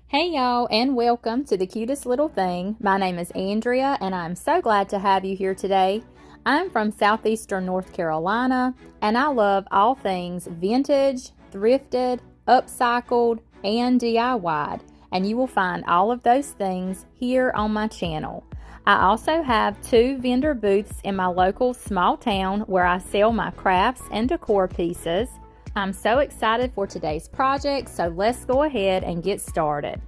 Hey y'all, and welcome to The Cutest Little Thing. My name is Andrea, and I'm so glad to have you here today. I'm from southeastern North Carolina, and I love all things vintage, thrifted, upcycled, and DIY'd, and you will find all of those things here on my channel. I also have 2 vendor booths in my local small town where I sell my crafts and decor pieces. I'm so excited for today's project, so let's go ahead and get started.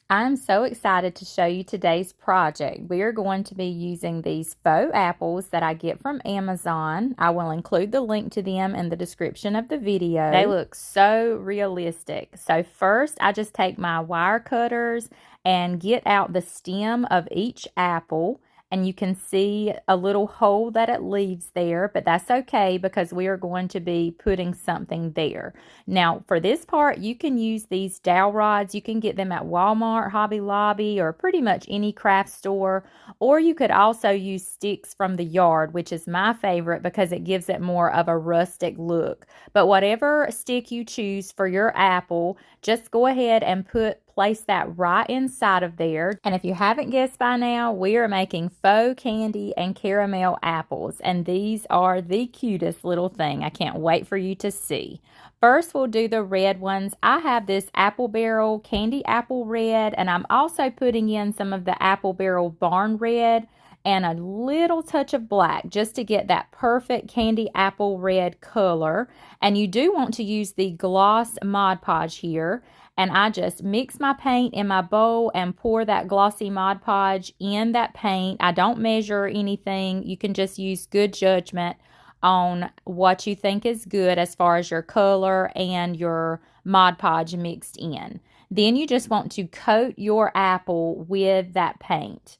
I'm so excited to show you today's project. We are going to be using these faux apples that I get from Amazon. I will include the link to them in the description of the video. They look so realistic. So first, I just take my wire cutters and get out the stem of each apple. And you can see a little hole that it leaves there, but that's okay because we are going to be putting something there. Now, for this part, you can use these dowel rods. You can get them at Walmart, Hobby Lobby, or pretty much any craft store. Or you could also use sticks from the yard, which is my favorite because it gives it more of a rustic look. But whatever stick you choose for your apple, just go ahead and place that right inside of there. And if you haven't guessed by now, we are making faux candy and caramel apples, and these are the cutest little thing. I can't wait for you to see. First, we'll do the red ones. I have this Apple Barrel Candy Apple Red, and I'm also putting in some of the Apple Barrel Barn Red and a little touch of black just to get that perfect candy apple red color. And you do want to use the gloss Mod Podge here. And I just mix my paint in my bowl and pour that glossy Mod Podge in that paint. I don't measure anything. You can just use good judgment on what you think is good as far as your color and your Mod Podge mixed in. Then you just want to coat your apple with that paint.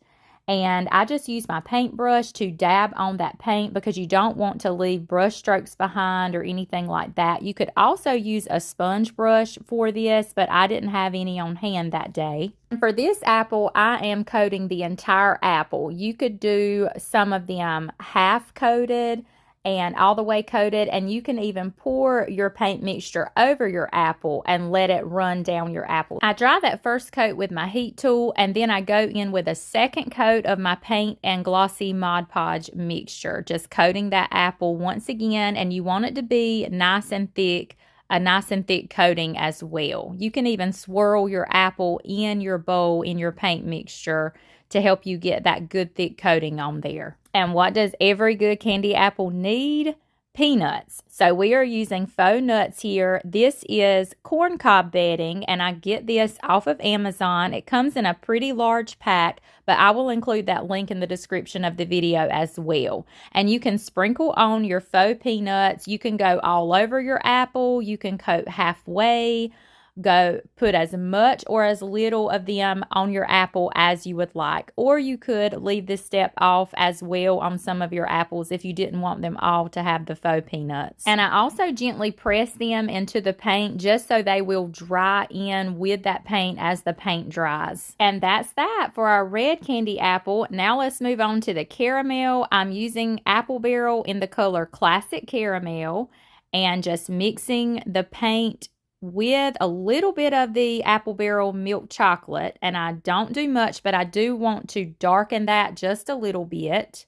And I just use my paintbrush to dab on that paint because you don't want to leave brush strokes behind or anything like that. You could also use a sponge brush for this, but I didn't have any on hand that day. And for this apple, I am coating the entire apple. You could do some of them half coated and all the way coated, and you can even pour your paint mixture over your apple and let it run down your apple. I dry that first coat with my heat tool, and then I go in with a second coat of my paint and glossy Mod Podge mixture, just coating that apple once again, and you want it to be nice and thick, a nice and thick coating as well. You can even swirl your apple in your bowl in your paint mixture to help you get that good thick coating on there. And what does every good candy apple need? Peanuts. So we are using faux nuts here. This is corncob bedding, and I get this off of Amazon. It comes in a pretty large pack, but I will include that link in the description of the video as well. And you can sprinkle on your faux peanuts. You can go all over your apple. You can coat halfway. Go put as much or as little of them on your apple as you would like, or you could leave this step off as well on some of your apples if you didn't want them all to have the faux peanuts. And I also gently press them into the paint just so they will dry in with that paint as the paint dries. And that's that for our red candy apple. Now let's move on to the caramel. I'm using Apple Barrel in the color Classic Caramel and just mixing the paint with a little bit of the Apple Barrel milk chocolate. And I don't do much, but I do want to darken that just a little bit.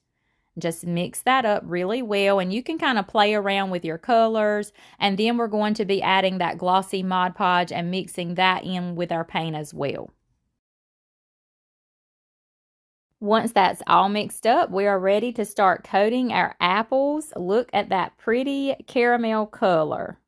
Just mix that up really well, and you can kind of play around with your colors. And then we're going to be adding that glossy Mod Podge and mixing that in with our paint as well. Once that's all mixed up, we are ready to start coating our apples. Look at that pretty caramel color.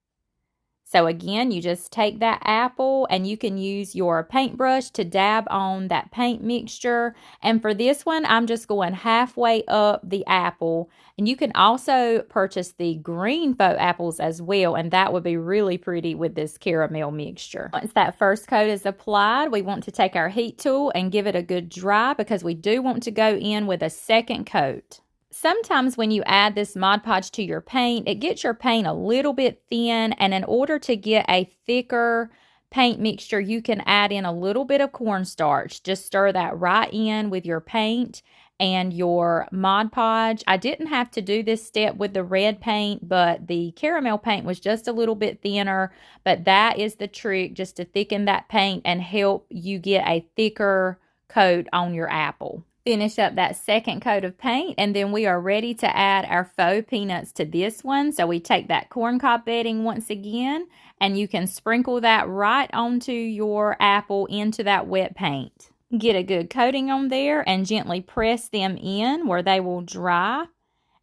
So again, you just take that apple and you can use your paintbrush to dab on that paint mixture. And for this one, I'm just going halfway up the apple. And you can also purchase the green faux apples as well, and that would be really pretty with this caramel mixture. Once that first coat is applied, we want to take our heat tool and give it a good dry because we do want to go in with a second coat. Sometimes when you add this Mod Podge to your paint, it gets your paint a little bit thin, and in order to get a thicker paint mixture, you can add in a little bit of cornstarch. Just stir that right in with your paint, and your Mod Podge. I didn't have to do this step with the red paint, but the caramel paint was just a little bit thinner. But that is the trick, just to thicken that paint and help you get a thicker coat on your apple. Finish up that second coat of paint, and then we are ready to add our faux peanuts to this one. So we take that corncob bedding once again, and you can sprinkle that right onto your apple into that wet paint. Get a good coating on there and gently press them in where they will dry.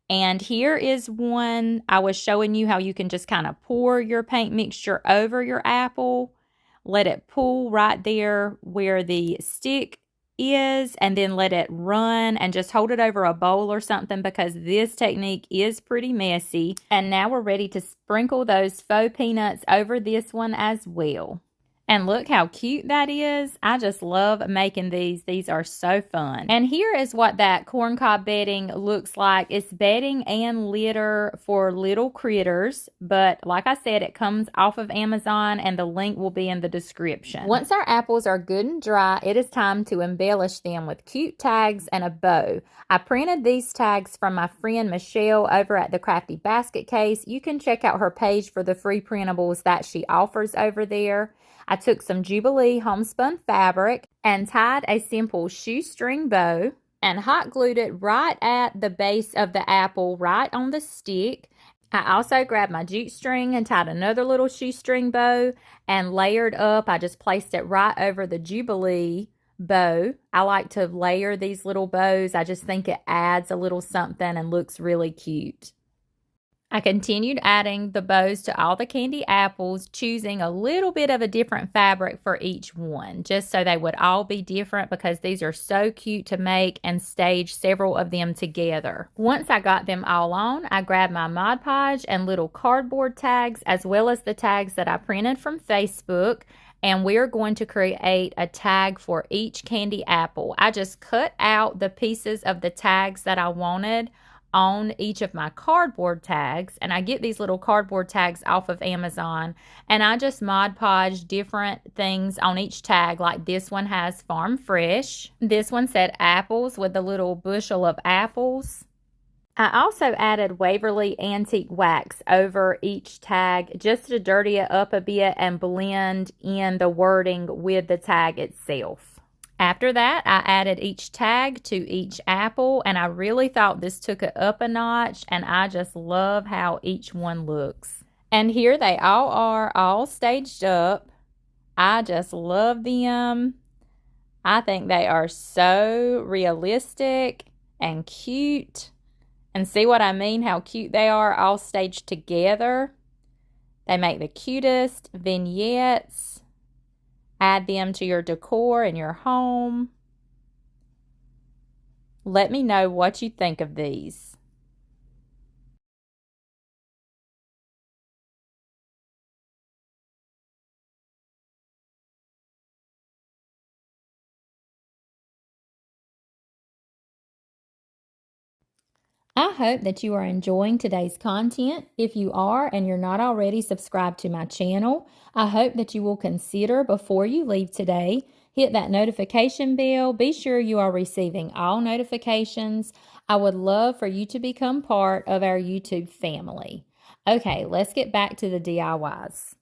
And here is one I was showing you how you can just kind of pour your paint mixture over your apple. Let it pool right there where the stick is, and then let it run and just hold it over a bowl or something, because this technique is pretty messy. And now we're ready to sprinkle those faux peanuts over this one as well. And look how cute that is. I just love making these. These are so fun. And here is what that corncob bedding looks like. It's bedding and litter for little critters. But like I said, it comes off of Amazon, and the link will be in the description. Once our apples are good and dry, it is time to embellish them with cute tags and a bow. I printed these tags from my friend Michelle over at the Crafty Basket Case. You can check out her page for the free printables that she offers over there. I took some Jubilee homespun fabric and tied a simple shoestring bow and hot glued it right at the base of the apple, right on the stick. I also grabbed my jute string and tied another little shoestring bow and layered up. I just placed it right over the Jubilee bow. I like to layer these little bows. I just think it adds a little something and looks really cute. I continued adding the bows to all the candy apples, choosing a little bit of a different fabric for each one, just so they would all be different, because these are so cute to make and stage several of them together. Once I got them all on, I grabbed my Mod Podge and little cardboard tags, as well as the tags that I printed from Facebook, and we're going to create a tag for each candy apple. I just cut out the pieces of the tags that I wanted on each of my cardboard tags, and I get these little cardboard tags off of Amazon, and I just Mod Podge different things on each tag. Like this one has Farm Fresh. This one said apples with a little bushel of apples. I also added Waverly Antique Wax over each tag just to dirty it up a bit and blend in the wording with the tag itself. After that, I added each tag to each apple, and I really thought this took it up a notch, and I just love how each one looks. And here they all are, all staged up. I just love them. I think they are so realistic and cute. And see what I mean, how cute they are all staged together. They make the cutest vignettes. Add them to your decor in your home. Let me know what you think of these. I hope that you are enjoying today's content. If you are and you're not already subscribed to my channel, I hope that you will consider, before you leave today, hit that notification bell. Be sure you are receiving all notifications. I would love for you to become part of our YouTube family. Okay, let's get back to the DIYs.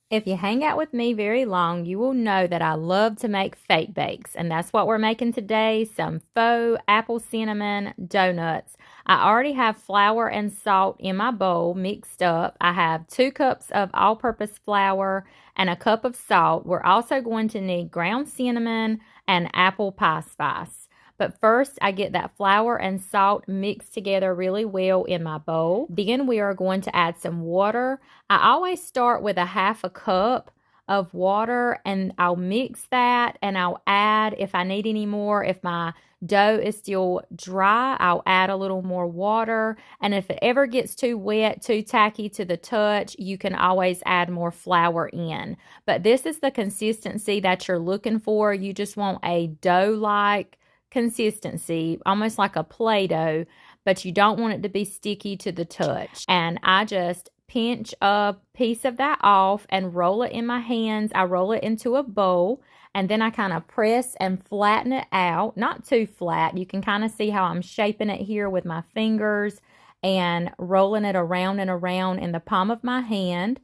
If you hang out with me very long, you will know that I love to make fake bakes, and that's what we're making today, some faux apple cinnamon donuts. I already have flour and salt in my bowl mixed up. I have 2 cups of all-purpose flour and a cup of salt. We're also going to need ground cinnamon and apple pie spice. But first, I get that flour and salt mixed together really well in my bowl. Then we are going to add some water. I always start with a 1/2 cup of water, and I'll mix that, and I'll add if I need any more. If my dough is still dry, I'll add a little more water. And if it ever gets too wet, too tacky to the touch, you can always add more flour in. But this is the consistency that you're looking for. You just want a dough-like consistency, almost like a Play-Doh, but you don't want it to be sticky to the touch. And I just pinch a piece of that off and roll it in my hands. I roll it into a bowl, and then I kind of press and flatten it out. Not too flat. You can kind of see how I'm shaping it here with my fingers and rolling it around and around in the palm of my hand.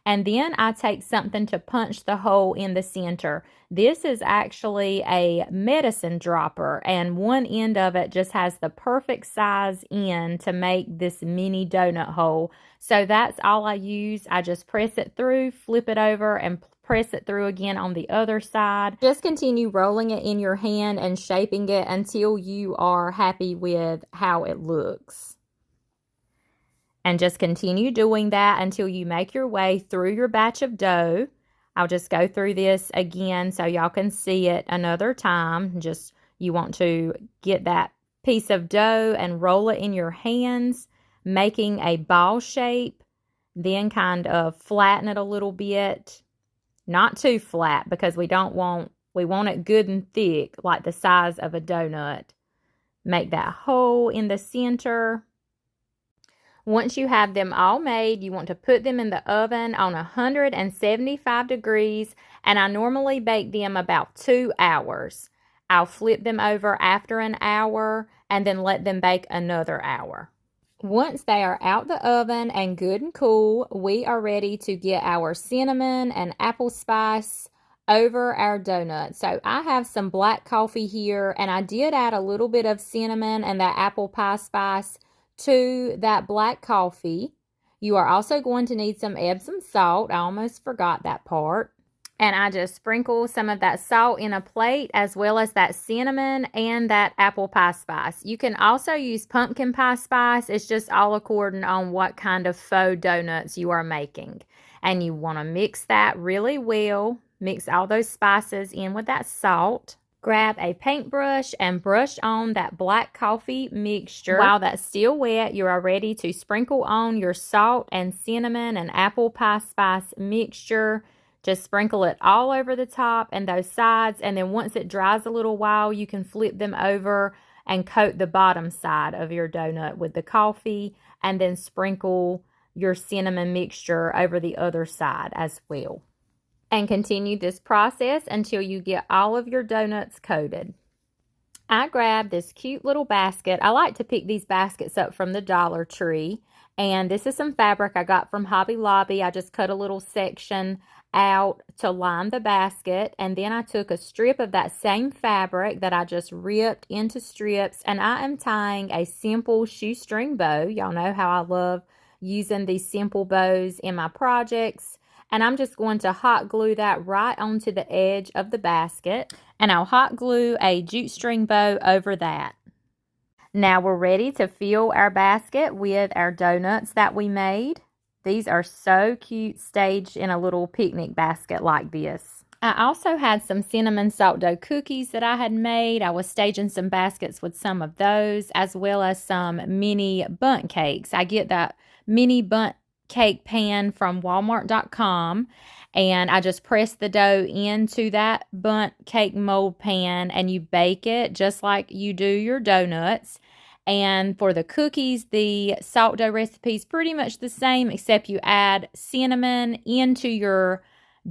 And then I take something to punch the hole in the center. This is actually a medicine dropper, and one end of it just has the perfect size end to make this mini donut hole. So that's all I use. I just press it through, flip it over, and press it through again on the other side. Just continue rolling it in your hand and shaping it until you are happy with how it looks. And just continue doing that until you make your way through your batch of dough. I'll just go through this again so y'all can see it another time. Just, you want to get that piece of dough and roll it in your hands, making a ball shape. Then kind of flatten it a little bit. Not too flat, because we want it good and thick, like the size of a donut. Make that hole in the center. Once you have them all made, you want to put them in the oven on 175 degrees, and I normally bake them about 2 hours. I'll flip them over after an hour and then let them bake another hour. Once they are out the oven and good and cool, we are ready to get our cinnamon and apple spice over our donuts. So I have some black coffee here, and I did add a little bit of cinnamon and that apple pie spice to that black coffee. You are also going to need some Epsom salt. I almost forgot that part. And I just sprinkle some of that salt in a plate, as well as that cinnamon and that apple pie spice. You can also use pumpkin pie spice. It's just all according on what kind of faux donuts you are making. And you want to mix that really well. Mix all those spices in with that salt. Grab a paintbrush and brush on that black coffee mixture. While that's still wet, you are ready to sprinkle on your salt and cinnamon and apple pie spice mixture. Just sprinkle it all over the top and those sides, and then once it dries a little while, you can flip them over and coat the bottom side of your donut with the coffee, and then sprinkle your cinnamon mixture over the other side as well. And continue this process until you get all of your donuts coated. I grabbed this cute little basket. I like to pick these baskets up from the Dollar Tree. And this is some fabric I got from Hobby Lobby. I just cut a little section out to line the basket. And then I took a strip of that same fabric that I just ripped into strips. And I am tying a simple shoestring bow. Y'all know how I love using these simple bows in my projects. And I'm just going to hot glue that right onto the edge of the basket. And I'll hot glue a jute string bow over that. Now we're ready to fill our basket with our donuts that we made. These are so cute, staged in a little picnic basket like this. I also had some cinnamon salt dough cookies that I had made. I was staging some baskets with some of those, as well as some mini Bundt cakes. I get that mini Bundt cake pan from Walmart.com, and I just press the dough into that Bundt cake mold pan, and you bake it just like you do your donuts. And for the cookies, the salt dough recipe is pretty much the same, except you add cinnamon into your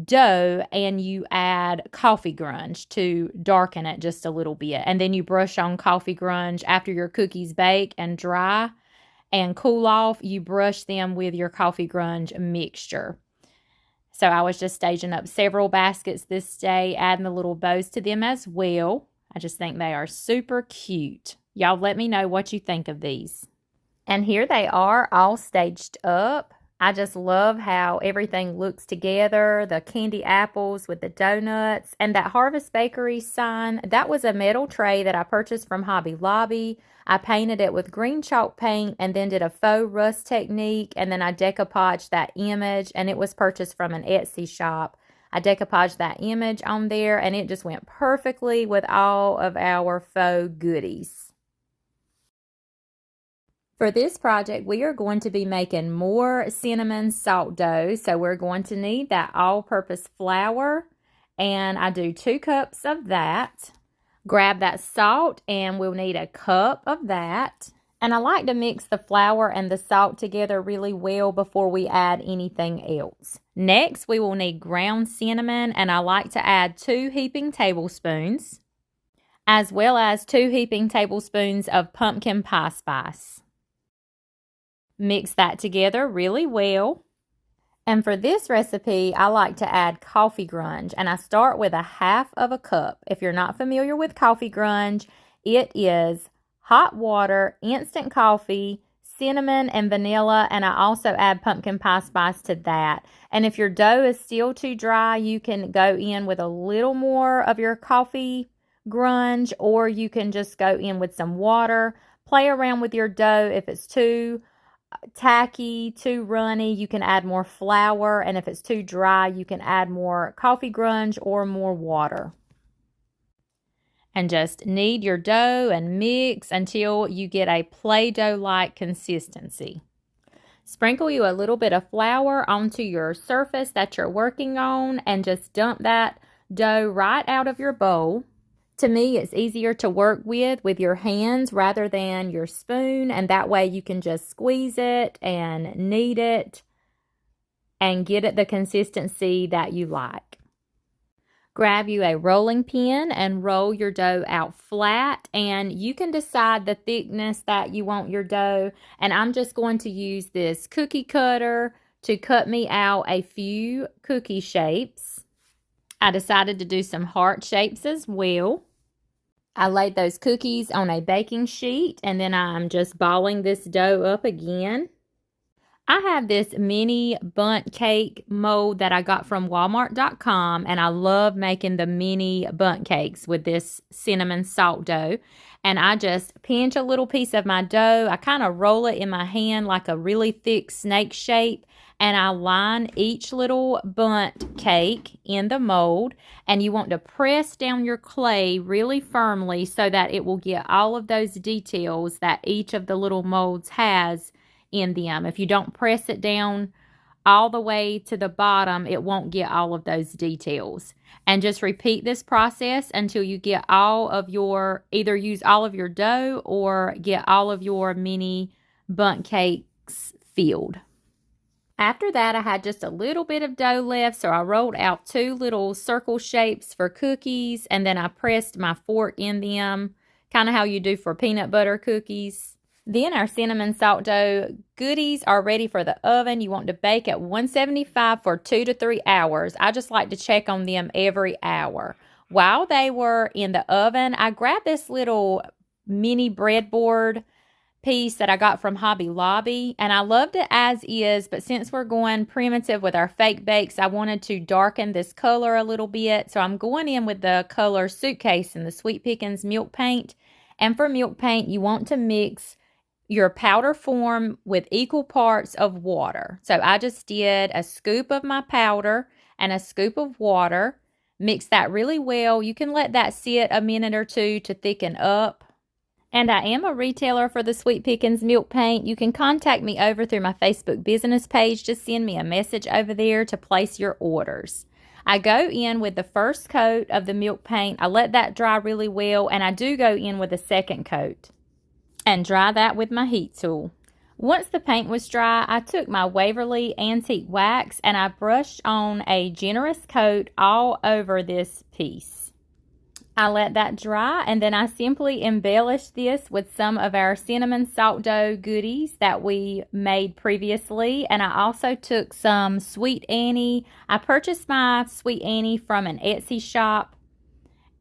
dough and you add coffee grunge to darken it just a little bit. And then you brush on coffee grunge after your cookies bake and dry and cool off. You brush them with your coffee grunge mixture. So I was just staging up several baskets this day, adding the little bows to them as well. I just think they are super cute. Y'all let me know what you think of these. And here they are, all staged up. I just love how everything looks together. The candy apples with the donuts and that Harvest Bakery sign. That was a metal tray that I purchased from Hobby Lobby. I painted it with green chalk paint and then did a faux rust technique. And then I decoupaged that image, and it was purchased from an Etsy shop. I decoupaged that image on there, and it just went perfectly with all of our faux goodies. For this project, we are going to be making more cinnamon salt dough. So we're going to need that all-purpose flour, and I do 2 cups of that. Grab that salt, and we'll need a cup of that. And I like to mix the flour and the salt together really well before we add anything else. Next, we will need ground cinnamon, and I like to add 2 heaping tablespoons, as well as 2 heaping tablespoons of pumpkin pie spice. Mix that together really well. And for this recipe, I like to add coffee grunge, and I start with 1/2 cup. If you're not familiar with coffee grunge, it is hot water, instant coffee, cinnamon, and vanilla, and I also add pumpkin pie spice to that. And if your dough is still too dry, you can go in with a little more of your coffee grunge, or you can just go in with some water. Play around with your dough. If it's too tacky, too runny, you can add more flour, and if it's too dry, you can add more coffee grunge or more water. And just knead your dough and mix until you get a Play-Doh-like consistency. Sprinkle you a little bit of flour onto your surface that you're working on, and just dump that dough right out of your bowl. To me, it's easier to work with your hands rather than your spoon, and that way you can just squeeze it and knead it and get it the consistency that you like. Grab you a rolling pin and roll your dough out flat, and you can decide the thickness that you want your dough. And I'm just going to use this cookie cutter to cut me out a few cookie shapes. I decided to do some heart shapes as well. I laid those cookies on a baking sheet, and then I'm just balling this dough up again. I have this mini Bundt cake mold that I got from Walmart.com, and I love making the mini Bundt cakes with this cinnamon salt dough. And I just pinch a little piece of my dough. I kind of roll it in my hand like a really thick snake shape, and I line each little Bundt cake in the mold. And you want to press down your clay really firmly so that it will get all of those details that each of the little molds has in them. If you don't press it down all the way to the bottom, it won't get all of those details. And just repeat this process until you get all of your, either use all of your dough or get all of your mini Bundt cakes filled. After that, I had just a little bit of dough left, so I rolled out 2 little circle shapes for cookies, and then I pressed my fork in them, kind of how you do for peanut butter cookies. Then our cinnamon salt dough goodies are ready for the oven. You want to bake at 175 for 2 to 3 hours. I just like to check on them every hour. While they were in the oven, I grabbed this little mini breadboard piece that I got from Hobby Lobby, and I loved it as is, but since we're going primitive with our fake bakes, I wanted to darken this color a little bit, so I'm going in with the color Suitcase in the Sweet Pickins milk paint. And for milk paint, you want to mix your powder form with equal parts of water. So I just did a scoop of my powder and a scoop of water. Mix that really well. You can let that sit a minute or two to thicken up. And I am a retailer for the Sweet Pickins milk paint. You can contact me over through my Facebook business page. Just send me a message over there to place your orders. I go in with the first coat of the milk paint. I let that dry really well, and I do go in with a second coat and dry that with my heat tool. Once the paint was dry, I took my Waverly Antique Wax and I brushed on a generous coat all over this piece. I let that dry, and then I simply embellished this with some of our cinnamon salt dough goodies that we made previously. And I also took some Sweet Annie. I purchased my Sweet Annie from an Etsy shop,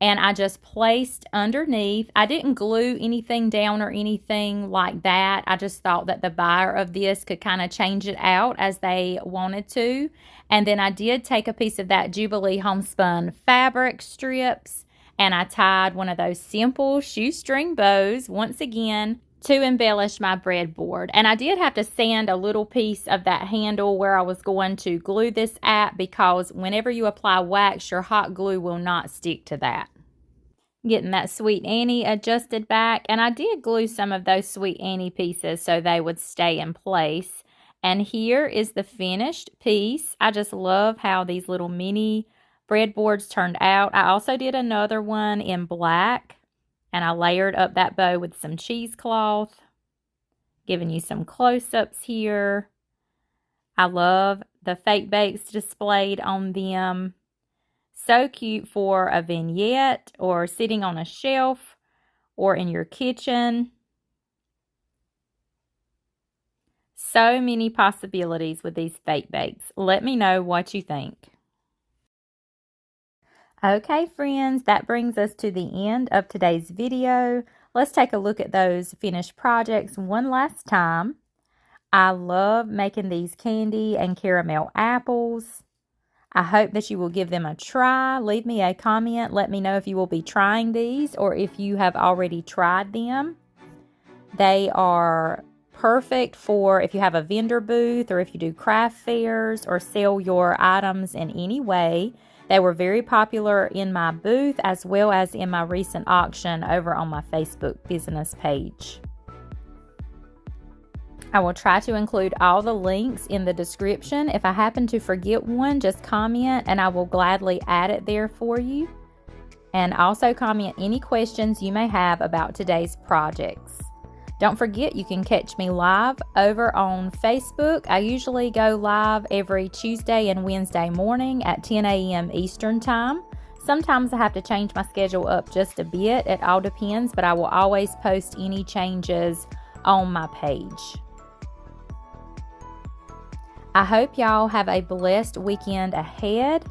and I just placed underneath. I didn't glue anything down or anything like that. I just thought that the buyer of this could kind of change it out as they wanted to. And then I did take a piece of that Jubilee homespun fabric strips, and I tied one of those simple shoestring bows once again to embellish my breadboard. And I did have to sand a little piece of that handle where I was going to glue this at, because whenever you apply wax, your hot glue will not stick to that. Getting that Sweet Annie adjusted back, and I did glue some of those Sweet Annie pieces so they would stay in place. And here is the finished piece. I just love how these little mini breadboards turned out. I also did another one in black, and I layered up that bow with some cheesecloth. Giving you some close-ups here. I love the fake bakes displayed on them. So cute for a vignette or sitting on a shelf or in your kitchen. So many possibilities with these fake bakes. Let me know what you think. Okay, friends, that brings us to the end of today's video. Let's take a look at those finished projects one last time. I love making these candy and caramel apples. I hope that you will give them a try. Leave me a comment. Let me know if you will be trying these or if you have already tried them. They are perfect for if you have a vendor booth or if you do craft fairs or sell your items in any way. They were very popular in my booth as well as in my recent auction over on my Facebook business page. I will try to include all the links in the description. If I happen to forget one, just comment and I will gladly add it there for you. And also comment any questions you may have about today's projects. Don't forget you can catch me live over on Facebook. I usually go live every Tuesday and Wednesday morning at 10 a.m. Eastern Time. Sometimes I have to change my schedule up just a bit. It all depends, but I will always post any changes on my page. I hope y'all have a blessed weekend ahead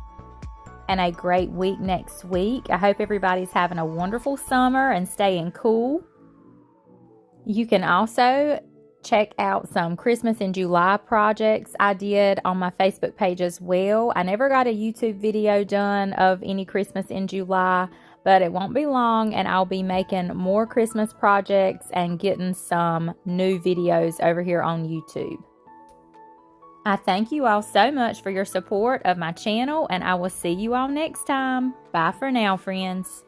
and a great week next week. I hope everybody's having a wonderful summer and staying cool. You can also check out some Christmas in July projects I did on my Facebook page as well. I never got a YouTube video done of any Christmas in July, but it won't be long and I'll be making more Christmas projects and getting some new videos over here on YouTube. I thank you all so much for your support of my channel, and I will see you all next time. Bye for now, friends.